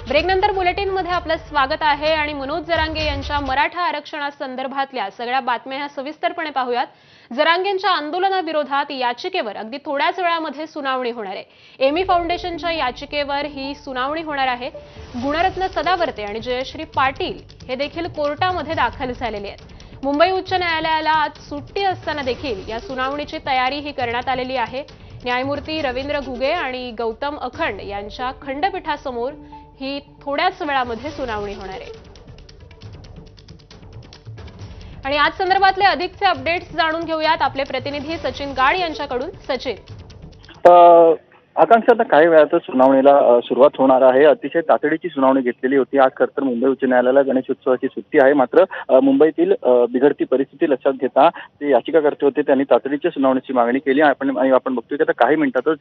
ब्रेकनंतर बुलेटिनमध्ये आपलं स्वागत आहे आणि मनोज जरांगे यांच्या मराठा आरक्षणासंदर्भातल्या सगळ्या बातम्या ह्या सविस्तरपणे पाहूयात। जरांगेंच्या आंदोलनाविरोधात याचिकेवर अगदी थोड्याच वेळामध्ये सुनावणी होणार आहे। एमी फाउंडेशनच्या याचिकेवर ही सुनावणी होणार आहे। गुणरत्न सदावर्ते आणि जयश्री पाटील हे देखील कोर्टामध्ये दाखल झालेले आहेत। मुंबई उच्च न्यायालयाला आज सुट्टी असताना देखील या सुनावणीची तयारी ही करण्यात आलेली आहे। न्यायमूर्ती रवींद्र घुगे आणि गौतम अखंड यांच्या खंडपीठासमोर ही थोड्याच वेळामध्ये सुनावणी होणार आहे। आणि आज संदर्भातले अधिकचे अपडेट्स जाणून घेऊयात आपले प्रतिनिधी सचिन गाड यांच्याकडून। सचिन, आकांक्षा, आता काही वेळातच सुनावणीला सुरुवात होणार आहे। अतिशय तातडीची सुनावणी घेतलेली होती। आज खरं तर मुंबई उच्च न्यायालयाला गणेशोत्सवाची सुट्टी आहे, मात्र मुंबईतील बिघडती परिस्थिती लक्षात घेता ते याचिकाकर्ते होते, त्यांनी तातडीच्या सुनावणीची मागणी केली। आपण बघतोय की आता काही मिनिटातच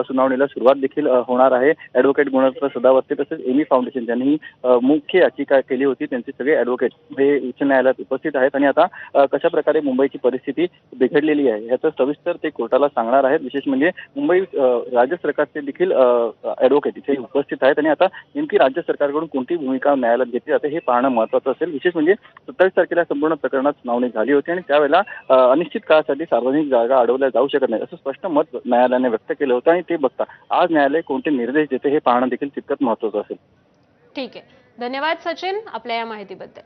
सुनावणीला सुरुवात देखील होणार आहे। ॲडव्होकेट गुणरत्न सदावर्ते तसेच एमी फाउंडेशन ज्यांनी मुख्य याचिका केली होती त्यांचे सगळे ॲडव्होकेट हे उच्च न्यायालयात उपस्थित आहेत आणि आता कशा प्रकारे मुंबईची परिस्थिती बिघडलेली आहे याचं सविस्तर ते कोर्टाला सांगणार आहेत। विशेष म्हणजे मुंबई राज्य सरकारचे देखील ॲडव्होकेट इथे उपस्थित आहेत आणि आता नेमकी राज्य सरकारकडून कोणती भूमिका न्यायालयात घेतली जाते हे पाहणं महत्त्वाचं असेल। विशेष म्हणजे 27 तारखेला संपूर्ण प्रकरणात सुनावणी झाली होती आणि त्यावेळेला अनिश्चित काळासाठी सार्वजनिक जागा अडवल्या जाऊ शकत नाही असं स्पष्ट मत न्यायालयाने व्यक्त केलं होतं आणि ते बघता आज न्यायालय कोणते निर्देश देते हे पाहणं देखील तितकंच महत्त्वाचं असेल। ठीक आहे, धन्यवाद सचिन आपल्या या माहितीबद्दल।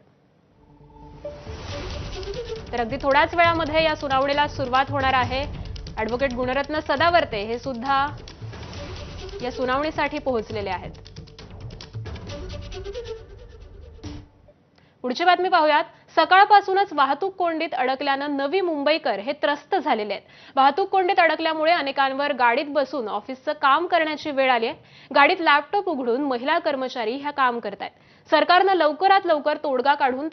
तर अगदी थोड्याच वेळामध्ये या सुनावणीला सुरुवात होणार आहे। ॲडव्होकेट गुणरत्न सदावर्ते हे सुद्धा या सुनावणीसाठी पोहोचलेले आहेत। पुढची बातमी पाहूयात। सकाळपासूनच वाहतूक कोंडीत अडकल्यानं नवी मुंबईकर हे त्रस्त झालेले आहेत। वाहतूक कोंडीत अडकल्यामुळे अनेकांवर गाडीत बसून ऑफिसचं काम करण्याची वेळ आली आहे। गाडीत लॅपटॉप उघडून महिला कर्मचारी ह्या काम करतायत। सरकारनं लवकरात लवकर तोडगा काढून